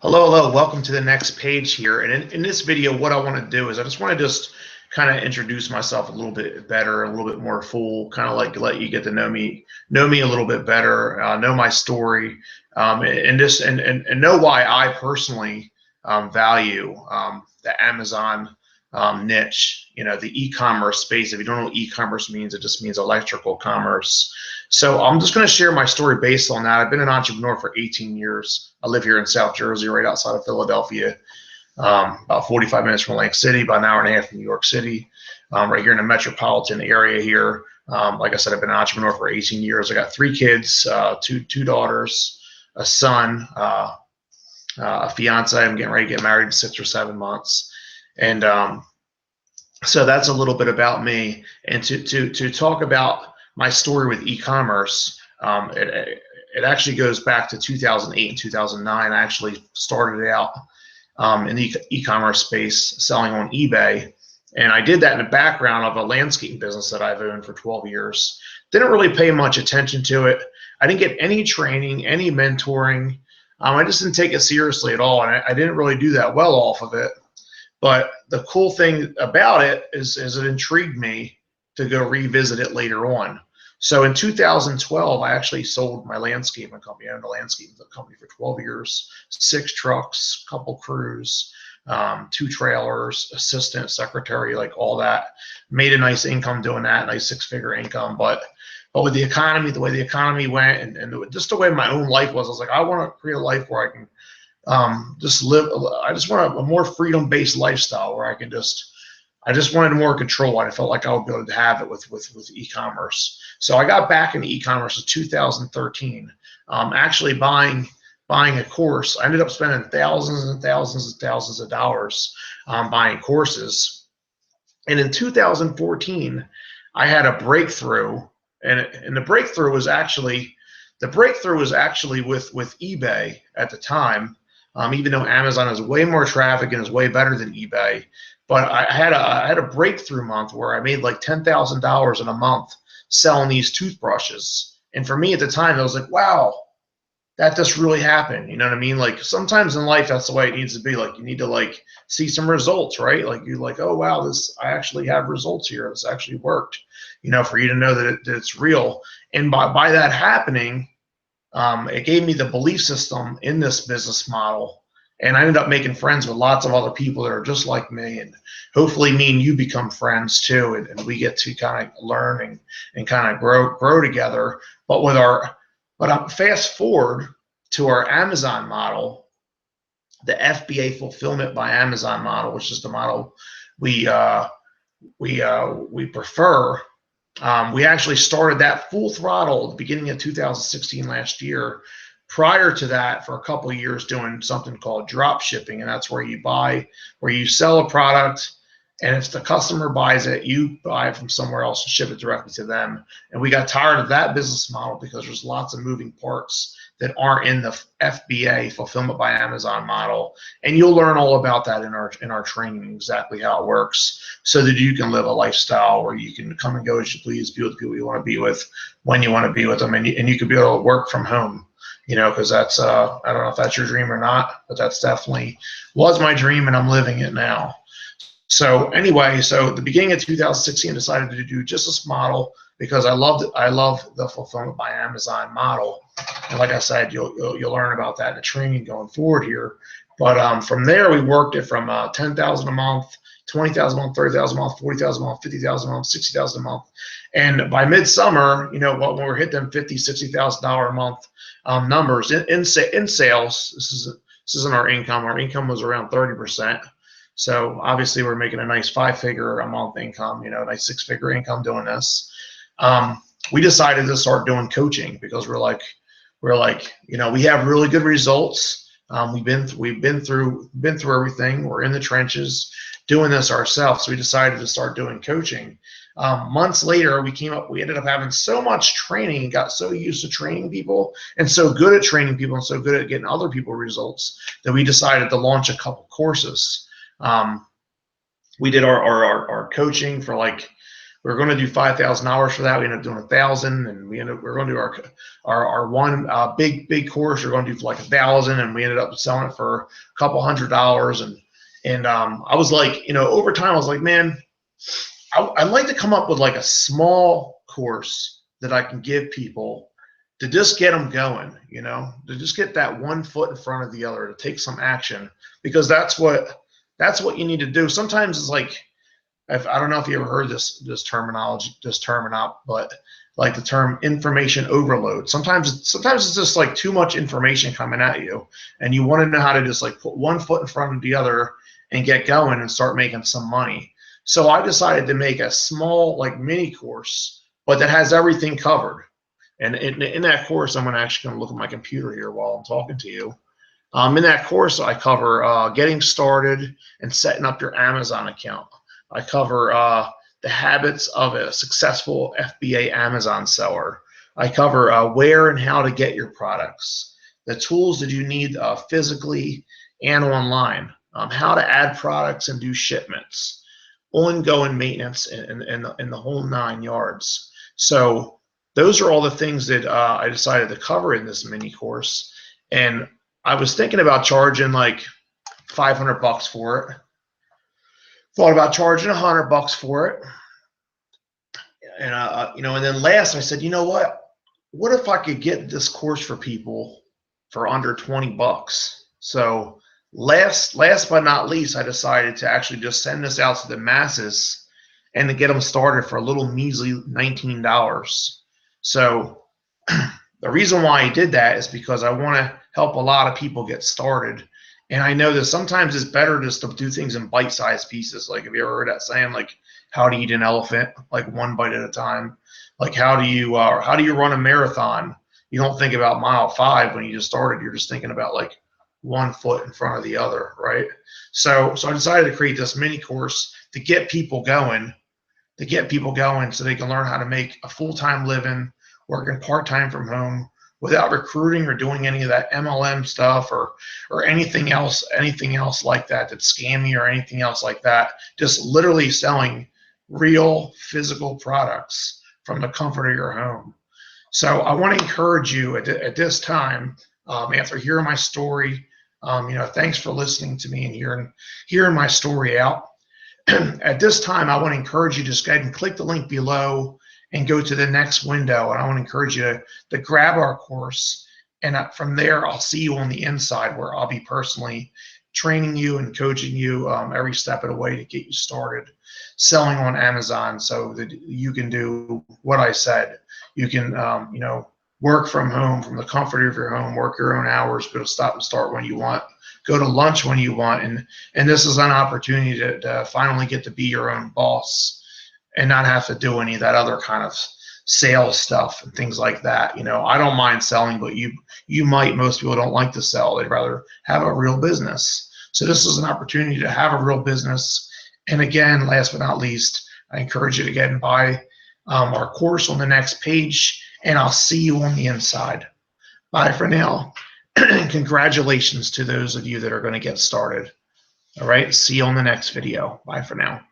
Hello. Welcome to the next page here. And in this video, what I want to do is I just want to kind of introduce myself a little bit better, a little bit more full, kind of like let you get to know me a little bit better, know my story, and know why I personally value the Amazon niche. You know, the e-commerce space. If you don't know what e-commerce means, it just means electrical commerce. So I'm just going to share my story based on that. I've been an entrepreneur for 18 years. I live here in South Jersey, right outside of Philadelphia, about 45 minutes from Atlantic City, about an hour and a half from New York City, right here in the metropolitan area here. Like I said, I've been an entrepreneur for 18 years. I got 3 kids, two daughters, a son, a fiance. I'm getting ready to get married in 6 or 7 months. And so that's a little bit about me. And to talk about my story with e-commerce, it actually goes back to 2008 and 2009. I actually started out in the e-commerce space selling on eBay. And I did that in the background of a landscaping business that I've owned for 12 years. Didn't really pay much attention to it. I didn't get any training, any mentoring. I just didn't take it seriously at all. And I didn't really do that well off of it. But the cool thing about it is it intrigued me to go revisit it later on. So in 2012, I actually sold my landscaping company. I owned a landscaping company for 12 years, 6 trucks, a couple crews, 2 trailers, assistant, secretary, like all that. Made a nice income doing that, nice 6-figure income. But with the economy, the way the economy went, and just the way my own life was, I was like, I want to create a life where I can just live. I just want a more freedom-based lifestyle where I just wanted more control. I felt like I would be able to have it with e-commerce. So I got back into e-commerce in 2013. Actually buying a course. I ended up spending thousands and thousands and thousands of dollars buying courses. And in 2014, I had a breakthrough, and the breakthrough was actually with eBay at the time. Even though Amazon has way more traffic and is way better than eBay. But I had a breakthrough month where I made like $10,000 in a month selling these toothbrushes. And for me at the time, I was like, wow, that just really happened. You know what I mean? Like sometimes in life, that's the way it needs to be. Like you need to like see some results, right? Like you're like, oh wow, I actually have results here. This actually worked. You know, for you to know that it's real. And by that happening, it gave me the belief system in this business model. And I ended up making friends with lots of other people that are just like me. And hopefully me and you become friends too. And we get to kind of learn and kind of grow together. But fast forward to our Amazon model, the FBA fulfillment by Amazon model, which is the model we prefer. We actually started that full throttle at the beginning of 2016 last year. Prior to that, for a couple of years, doing something called drop shipping, and that's where you sell a product, and if the customer buys it, you buy it from somewhere else and ship it directly to them. And we got tired of that business model because there's lots of moving parts that aren't in the FBA fulfillment by Amazon model. And you'll learn all about that in our training, exactly how it works, so that you can live a lifestyle where you can come and go as you please, be with the people you want to be with, when you want to be with them, and you can be able to work from home. You know, because that's I don't know if that's your dream or not, but that's definitely was my dream, and I'm living it now. So anyway, so at the beginning of 2016, I decided to do just this model because I love the fulfillment by Amazon model. And like I said, you'll learn about that in the training going forward here. But from there, we worked it from 10,000 a month, 20,000 a month, 30,000 a month, 40,000 a month, 50,000 a month, 60,000 a month. And by midsummer, you know, when we're hitting them $50,000, $60,000 a month numbers in sales, this isn't our income. Our income was around 30%. So obviously we're making a nice 5-figure a month income, you know, a nice 6-figure income doing this. We decided to start doing coaching because we're like, you know, we have really good results. We've been through everything. We're in the trenches doing this ourselves. So we decided to start doing coaching. Months later, we ended up having so much training and got so used to training people and so good at training people and so good at getting other people results that we decided to launch a couple courses. We did our coaching for like we were going to do $5,000 for that. We ended up doing $1,000, and we're going to do our one big course. We're going to do for like $1,000, and we ended up selling it for a couple $100. And I was like, over time, I was like, man, I'd like to come up with like a small course that I can give people to just get them going, to just get that one foot in front of the other, to take some action, because that's what you need to do. Sometimes it's like, I don't know if you ever heard this term or not, but like the term information overload. Sometimes it's just like too much information coming at you, and you want to know how to just like put one foot in front of the other and get going and start making some money. So I decided to make a small like mini course, but that has everything covered. And in that course, I'm actually going to look at my computer here while I'm talking to you. In that course, I cover getting started and setting up your Amazon account. I cover the habits of a successful FBA Amazon seller. I cover where and how to get your products, the tools that you need physically and online, how to add products and do shipments, ongoing maintenance, and the whole 9 yards. So those are all the things that I decided to cover in this mini course. And I was thinking about charging like $500 for it. Thought about charging $100 for it. And, and then last I said, what if I could get this course for people for under $20? So last but not least, I decided to actually just send this out to the masses and to get them started for a little measly $19. So the reason why I did that is because I want to help a lot of people get started. And I know that sometimes it's better just to do things in bite-sized pieces. Like, have you ever heard that saying, like, how to eat an elephant, like one bite at a time? Like, how do you run a marathon? You don't think about mile 5 when you just started. You're just thinking about like one foot in front of the other, right? So I decided to create this mini course to get people going, so they can learn how to make a full-time living, working part-time from home, without recruiting or doing any of that MLM stuff or anything else like that that's scammy or anything else like that. Just literally selling real physical products from the comfort of your home. So I want to encourage you at this time, after hearing my story, thanks for listening to me and hearing my story out. At this time, I want to encourage you to just go ahead and click the link below and go to the next window. And I want to encourage you to grab our course. And from there, I'll see you on the inside, where I'll be personally training you and coaching you every step of the way to get you started selling on Amazon, so that you can do what I said. You can, work from home, from the comfort of your home, work your own hours, go to stop and start when you want, go to lunch when you want. And this is an opportunity to finally get to be your own boss and not have to do any of that other kind of sales stuff and things like that. I don't mind selling, but most people don't like to sell. They'd rather have a real business. So this is an opportunity to have a real business. And again, last but not least, I encourage you to get and buy our course on the next page, and I'll see you on the inside. Bye for now. Congratulations to those of you that are going to get started. All right, see you on the next video. Bye for now.